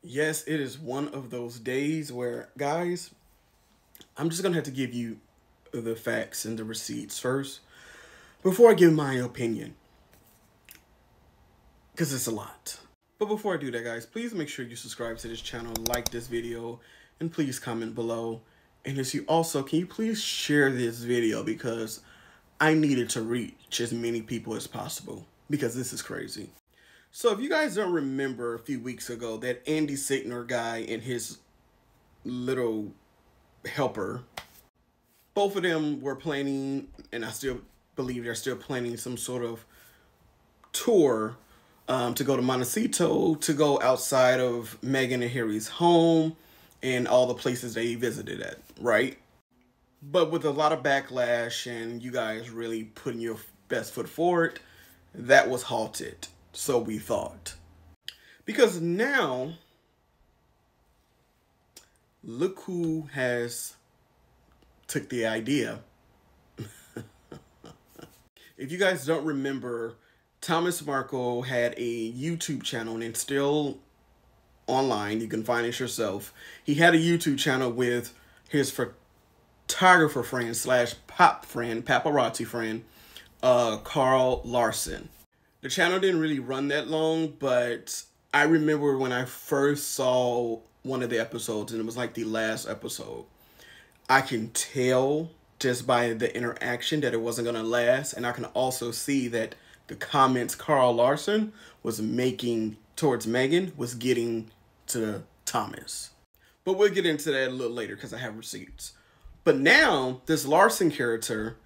Yes, it is one of those days where, guys, I'm just gonna have to give you the facts and the receipts first before I give my opinion, because it's a lot. But before I do that, guys, please make sure you subscribe to this channel, like this video, and please comment below. And as you also, can you please share this video, because I need it to reach as many people as possible, because this is crazy. So if you guys don't remember a few weeks ago, that Andy Signer guy and his little helper, both of them were planning, and I still believe they're still planning some sort of tour to go to Montecito, to go outside of Meghan and Harry's home and all the places they visited at, right? But with a lot of backlash and you guys really putting your best foot forward, that was halted. So we thought. Because now, look who has took the idea. If you guys don't remember, Thomas Markle had a YouTube channel, and it's still online. You can find it yourself. He had a YouTube channel with his photographer friend slash pop friend, paparazzi friend, Carl Larson. The channel didn't really run that long, but I remember when I first saw one of the episodes, and it was like the last episode, I can tell just by the interaction that it wasn't going to last. And I can also see that the comments Carl Larson was making towards Meghan was getting to Thomas. But we'll get into that a little later because I have receipts. But now this Larson character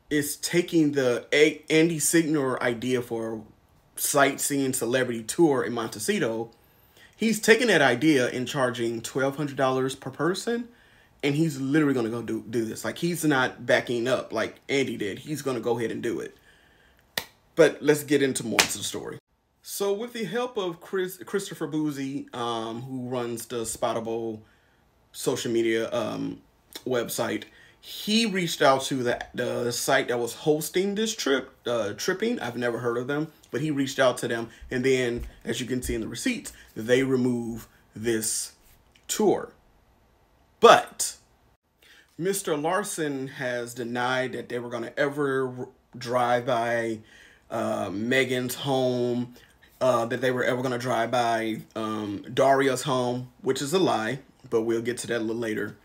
is taking the Andy Signer idea for sightseeing celebrity tour in Montecito. He's taking that idea and charging $1,200 per person, and he's literally going to go do this. Like, he's not backing up like Andy did. He's going to go ahead and do it. But let's get into more of the story. So with the help of Christopher Boozy, who runs the Spottable social media website, he reached out to the site that was hosting this trip, Tripping. I've never heard of them, but he reached out to them. And then, as you can see in the receipts, they remove this tour. But Mr. Larson has denied that they were going to ever drive by Meghan's home, that they were ever going to drive by Daria's home, which is a lie, but we'll get to that a little later.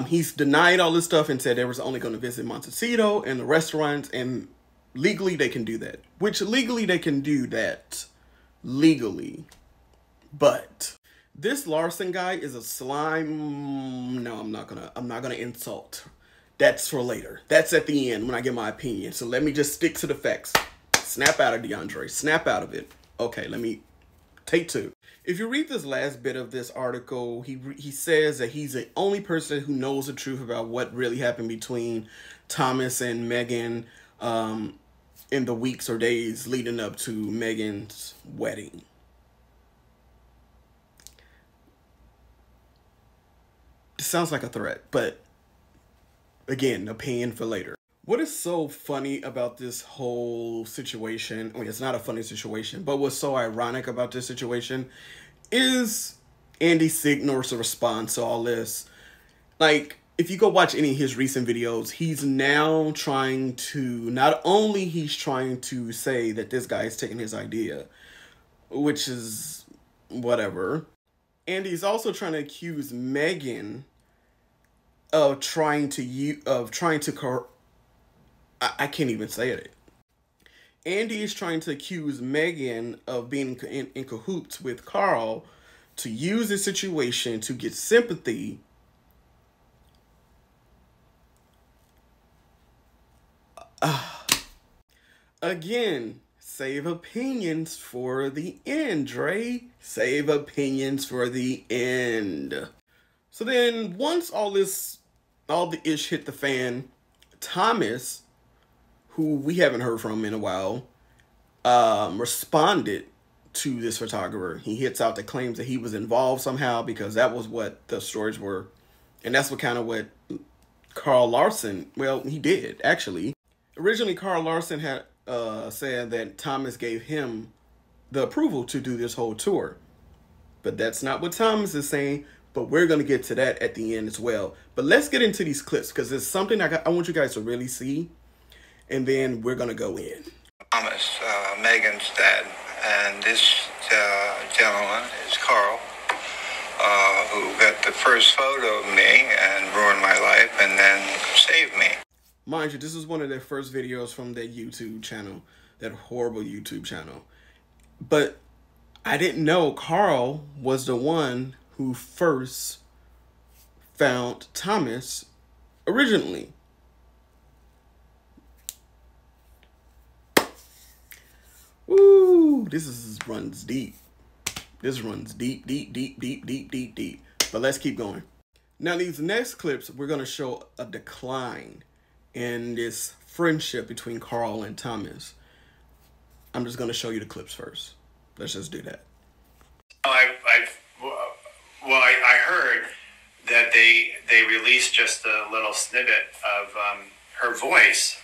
He's denied all this stuff and said they was only going to visit Montecito and the restaurants, and legally they can do that. Which legally they can do that. Legally. But this Larson guy is a slime. No, I'm not gonna insult. That's for later. That's at the end when I give my opinion. So let me just stick to the facts. Snap out of DeAndre. Snap out of it. Okay, let me take two. If you read this last bit of this article, he says that he's the only person who knows the truth about what really happened between Thomas and Meghan in the weeks or days leading up to Meghan's wedding. This sounds like a threat, but again, opinion for later. What is so funny about this whole situation, I mean, it's not a funny situation, but what's so ironic about this situation is Andy Signer's response to all this. Like, if you go watch any of his recent videos, he's now trying to, not only he's trying to say that this guy is taking his idea, which is whatever, and he's also trying to accuse Meghan of trying to I can't even say it. Andy is trying to accuse Meghan of being in cahoots with Carl to use this situation to get sympathy. Again, save opinions for the end, Dre. Save opinions for the end. So then, once all the ish hit the fan, Thomas, who we haven't heard from in a while, responded to this photographer. He hits out the claims that he was involved somehow, because that was what the stories were. And that's what Carl Larson, well, he did, actually. Originally, Carl Larson had said that Thomas gave him the approval to do this whole tour. But that's not what Thomas is saying. But we're going to get to that at the end as well. But let's get into these clips because there's something I want you guys to really see. And then we're going to go in. Thomas, Meghan's dad. And this gentleman is Carl, who got the first photo of me and ruined my life and then saved me. Mind you, this is one of their first videos from their YouTube channel, that horrible YouTube channel. But I didn't know Carl was the one who first found Thomas originally. Woo! Runs deep. This runs deep, deep, deep, deep, deep, deep, deep. But let's keep going. Now, these next clips, we're going to show a decline in this friendship between Carl and Thomas. I'm just going to show you the clips first. Let's just do that. I heard that they released just a little snippet of her voice,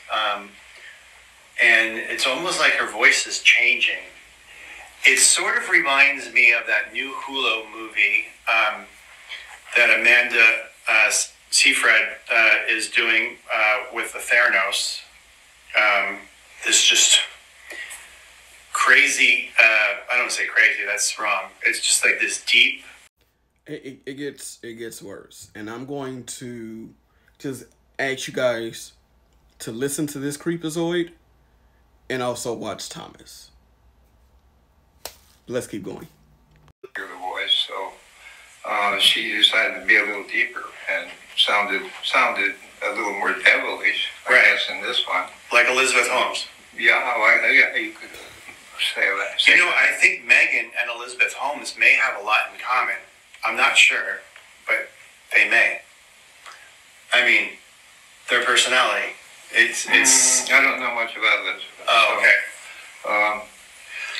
and it's almost like her voice is changing. It sort of reminds me of that new Hulu movie that Amanda Seyfried is doing with the Theranos. This just crazy. I don't want to say crazy. That's wrong. It's just like this deep. It gets worse, and I'm going to just ask you guys to listen to this creepazoid and also watch Thomas. Let's keep going. Hear the voice, so she decided to be a little deeper and sounded a little more devilish, I guess, in this one. Like Elizabeth Holmes. Yeah, you could say that. You know, I think Meghan and Elizabeth Holmes may have a lot in common. I'm not sure, but they may. I mean, their personality. It's. I don't know much about Elizabeth. Oh, okay.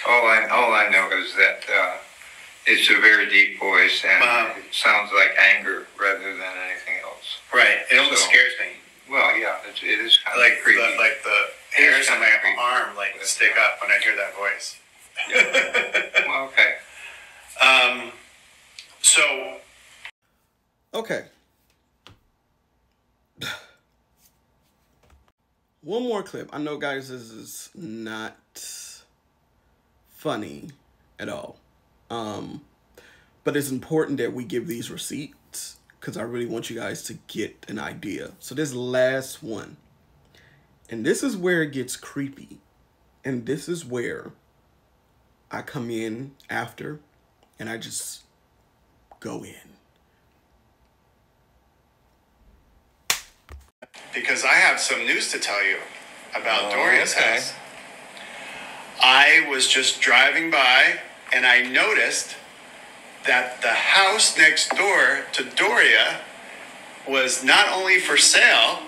All I know is that it's a very deep voice, and it sounds like anger rather than anything else. Right. It almost scares me. Well, yeah, it is kind like of creepy. Like the hairs on my arm stick up when I hear that voice. Yeah. Well, okay. So. Okay. One more clip. I know, guys, this is not funny at all. But it's important that we give these receipts because I really want you guys to get an idea. So this last one. And this is where it gets creepy. And this is where I come in after and I just go in. Because I have some news to tell you about Doria's house. I was just driving by and I noticed that the house next door to Doria was not only for sale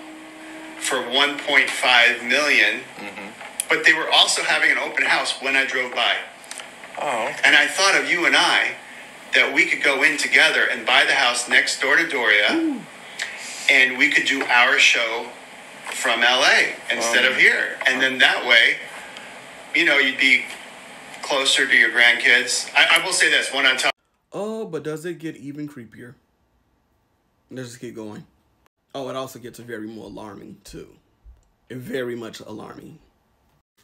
for $1.5 million, but they were also having an open house when I drove by. Oh. Okay. And I thought of you and I, that we could go in together and buy the house next door to Doria. Ooh. And we could do our show from LA instead of here. And then that way, you know, you'd be closer to your grandkids. I will say this, one on top. Oh, but does it get even creepier? Let's just keep going. Oh, it also gets very more alarming, too. Very much alarming.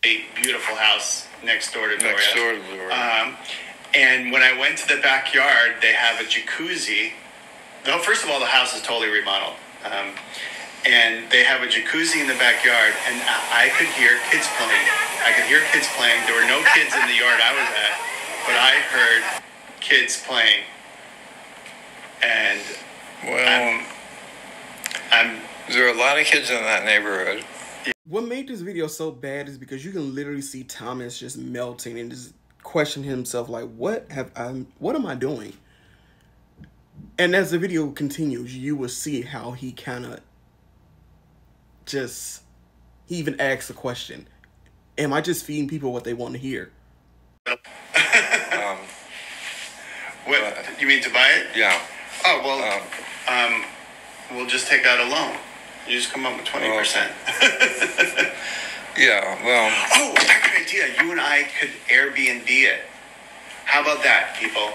A beautiful house next door to Doria. Next door to Doria. And when I went to the backyard, they have a jacuzzi. No, first of all, the house is totally remodeled. And they have a jacuzzi in the backyard, and I could hear kids playing. There were no kids in the yard I was at, but I heard kids playing. And there are a lot of kids in that neighborhood. What made this video so bad is because you can literally see Thomas just melting and just question himself like, what am I doing? And as the video continues, you will see how he kind of he even asks the question, am I just feeding people what they want to hear? What, you mean to buy it? Yeah. Oh, well, we'll just take out a loan. You just come up with 20%. Yeah, well. Oh, I have an idea. You and I could Airbnb it. How about that, people?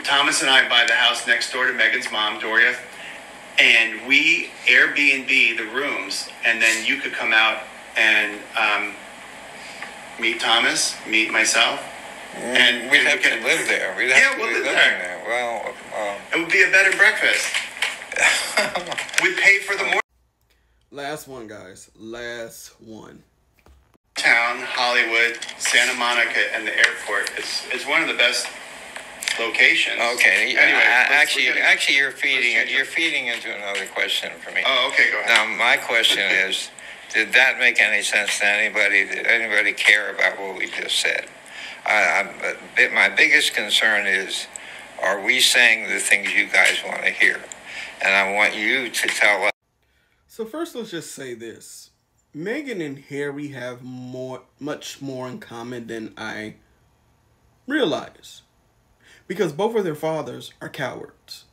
Thomas and I buy the house next door to Megan's mom, Doria, and we Airbnb the rooms, and then you could come out and meet Thomas, meet myself. And we'd have to live there. We'd have to we'll be live living there. Well, it would be a bed and breakfast. We'd pay for the morning. Last one, guys. Last one. Town, Hollywood, Santa Monica, and the airport. It's one of the best locations. Okay. Anyway, actually, you're feeding into another question for me. Oh, okay. Go ahead. Now, my question is, did that make any sense to anybody? Did anybody care about what we just said? My biggest concern is, are we saying the things you guys want to hear? And I want you to tell us. So first, let's just say this. Meghan and Harry have much more in common than I realize. Because both of their fathers are cowards.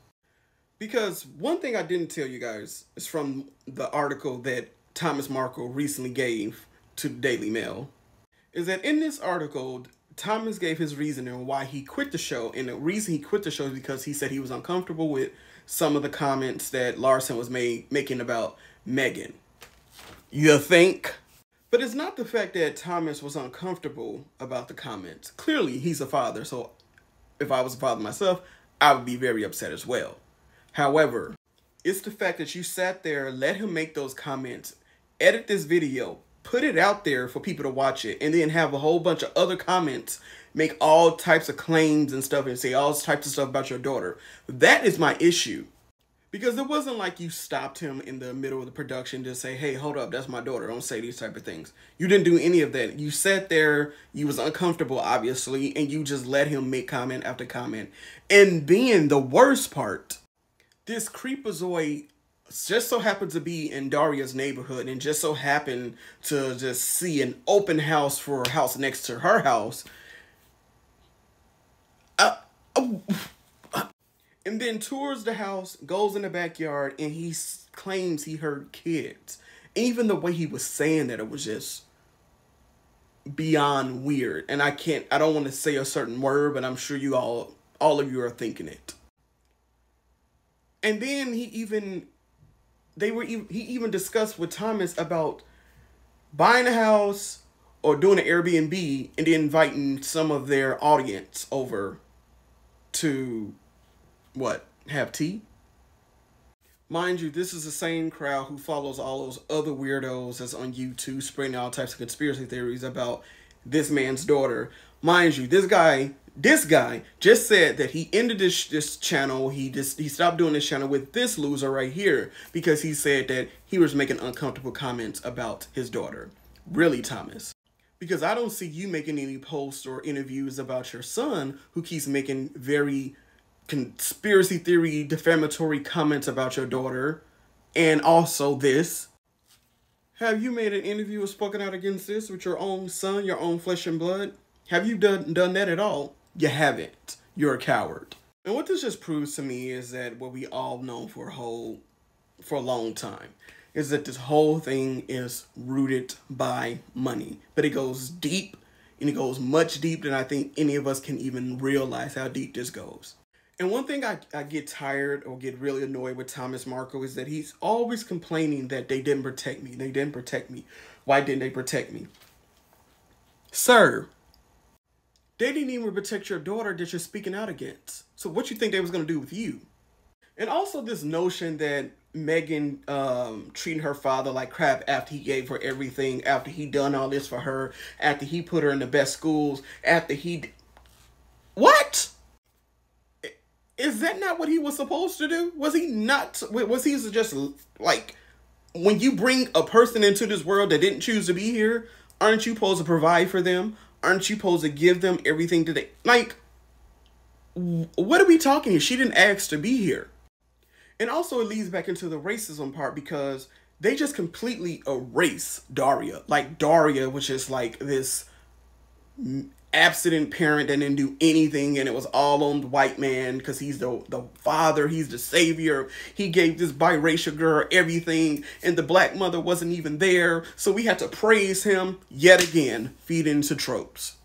Because one thing I didn't tell you guys is from the article that Thomas Markle recently gave to the Daily Mail, is that in this article, Thomas gave his reasoning why he quit the show. And the reason he quit the show is because he said he was uncomfortable with some of the comments that Larson was making about Meghan. You think? But it's not the fact that Thomas was uncomfortable about the comments. Clearly, he's a father, so if I was a father myself, I would be very upset as well. However, it's the fact that you sat there, let him make those comments, edit this video, put it out there for people to watch it, and then have a whole bunch of other comments make all types of claims and stuff and say all types of stuff about your daughter. That is my issue. Because it wasn't like you stopped him in the middle of the production to say, hey, hold up, that's my daughter. Don't say these type of things. You didn't do any of that. You sat there, you was uncomfortable, obviously, and you just let him make comment after comment. And then the worst part, this creepazoid just so happened to be in Daria's neighborhood and just so happened to just see an open house for a house next to her house. And then tours the house, goes in the backyard, and he claims he heard kids. Even the way he was saying that, it was just beyond weird. And I don't want to say a certain word, but I'm sure you all of you are thinking it. And then he even discussed with Thomas about buying a house or doing an Airbnb and then inviting some of their audience over to have tea? Mind you, this is the same crowd who follows all those other weirdos that's on YouTube spreading all types of conspiracy theories about this man's daughter. Mind you, this guy just said that he ended this channel. He stopped doing this channel with this loser right here because he said that he was making uncomfortable comments about his daughter. Really, Thomas? Because I don't see you making any posts or interviews about your son who keeps making very conspiracy theory, defamatory comments about your daughter, and also this. Have you made an interview or spoken out against this with your own son, your own flesh and blood? Have you done that at all? You haven't. You're a coward. And what this just proves to me is that what we all know for a long time is that this whole thing is rooted by money. But it goes deep, and it goes much deeper than I think any of us can even realize how deep this goes. And one thing I get tired or get really annoyed with Thomas Markle is that he's always complaining that they didn't protect me. They didn't protect me. Why didn't they protect me? Sir, they didn't even protect your daughter that you're speaking out against. So what you think they was going to do with you? And also this notion that Meghan treating her father like crap after he gave her everything, after he done all this for her, after he put her in the best schools, after he... What? Is that not what he was supposed to do? Was he not? Was he just like, when you bring a person into this world that didn't choose to be here, aren't you supposed to provide for them? Aren't you supposed to give them everything that they, like, what are we talking here? She didn't ask to be here. And also it leads back into the racism part because they just completely erase Daria. Like Daria was just like this absent parent that didn't do anything, and it was all on the white man because he's the father, he's the savior. He gave this biracial girl everything, and the black mother wasn't even there, so we had to praise him yet again, feed into tropes.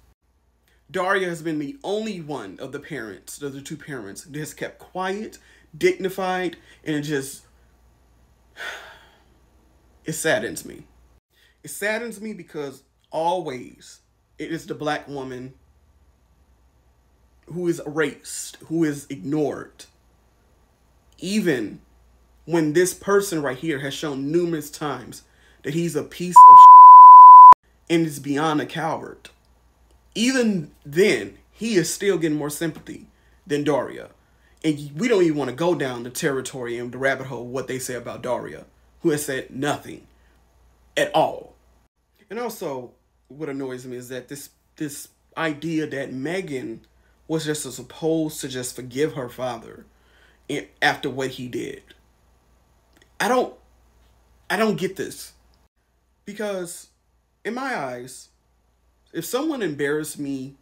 Daria has been the only one of the parents, of the two parents, that has kept quiet, dignified, and it saddens me. It saddens me because always it is the black woman who is erased, who is ignored. Even when this person right here has shown numerous times that he's a piece of and is beyond a coward. Even then, he is still getting more sympathy than Daria. And we don't even want to go down the territory and the rabbit hole of what they say about Daria, who has said nothing at all. And also, what annoys me is that this idea that Meghan was just supposed to just forgive her father after what he did. I don't get this. Because in my eyes, if someone embarrassed me,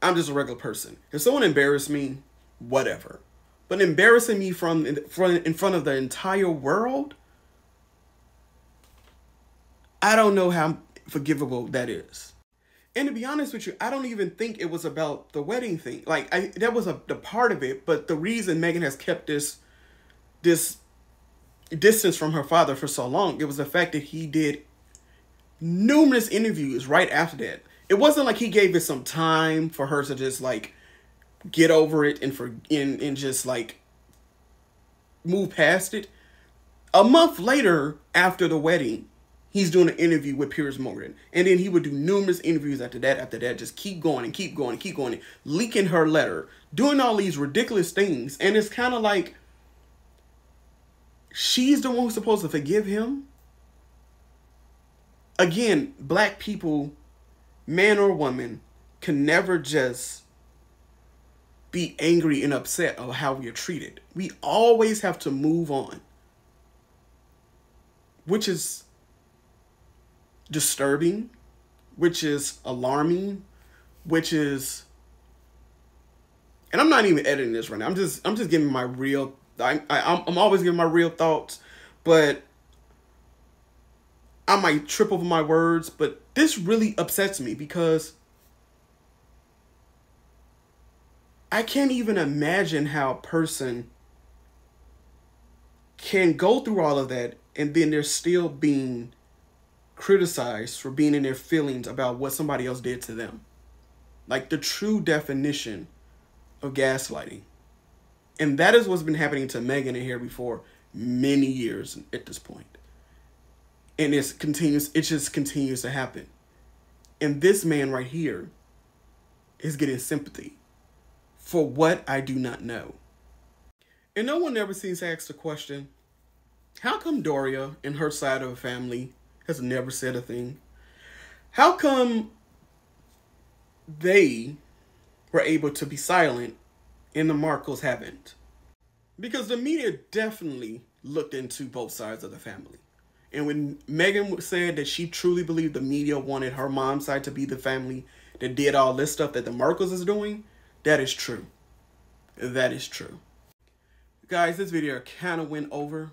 I'm just a regular person. If someone embarrassed me, whatever. But embarrassing me in front of the entire world, I don't know how forgivable that is. And to be honest with you, I don't even think it was about the wedding thing. Like, that was the part of it, but the reason Meghan has kept this distance from her father for so long, it was the fact that he did numerous interviews right after that. It wasn't like he gave it some time for her to just like get over it and just like move past it. A month later, after the wedding, he's doing an interview with Piers Morgan. And then he would do numerous interviews after that, just keep going and keep going and keep going, leaking her letter, doing all these ridiculous things. And it's kind of like, she's the one who's supposed to forgive him. Again, black people, man or woman, can never just be angry and upset of how we are treated. We always have to move on, which is disturbing, which is alarming, which is, and I'm not even editing this right now. I'm just giving my real. I'm always giving my real thoughts, but I might trip over my words. But this really upsets me because I can't even imagine how a person can go through all of that and then they're still being criticized for being in their feelings about what somebody else did to them. Like the true definition of gaslighting. And that is what's been happening to Meghan and Harry for many years at this point. And it just continues to happen. And this man right here is getting sympathy for what I do not know. And no one ever seems to ask the question, how come Daria and her side of the family has never said a thing? How come they were able to be silent and the Markles haven't? Because the media definitely looked into both sides of the family. And when Meghan said that she truly believed the media wanted her mom's side to be the family that did all this stuff that the Markles is doing, that is true. That is true. Guys, this video kind of went over,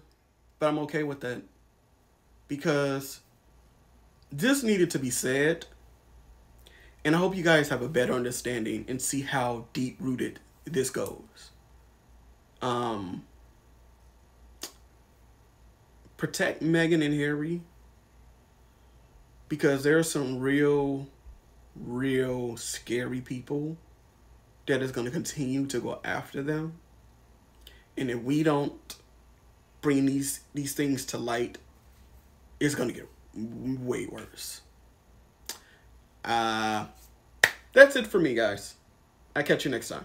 but I'm okay with that. Because this needed to be said. And I hope you guys have a better understanding and see how deep-rooted this goes. Protect Meghan and Harry. Because there are some real scary people that is going to continue to go after them. And if we don't bring these things to light, it's going to get way worse. That's it for me, guys. I'll catch you next time.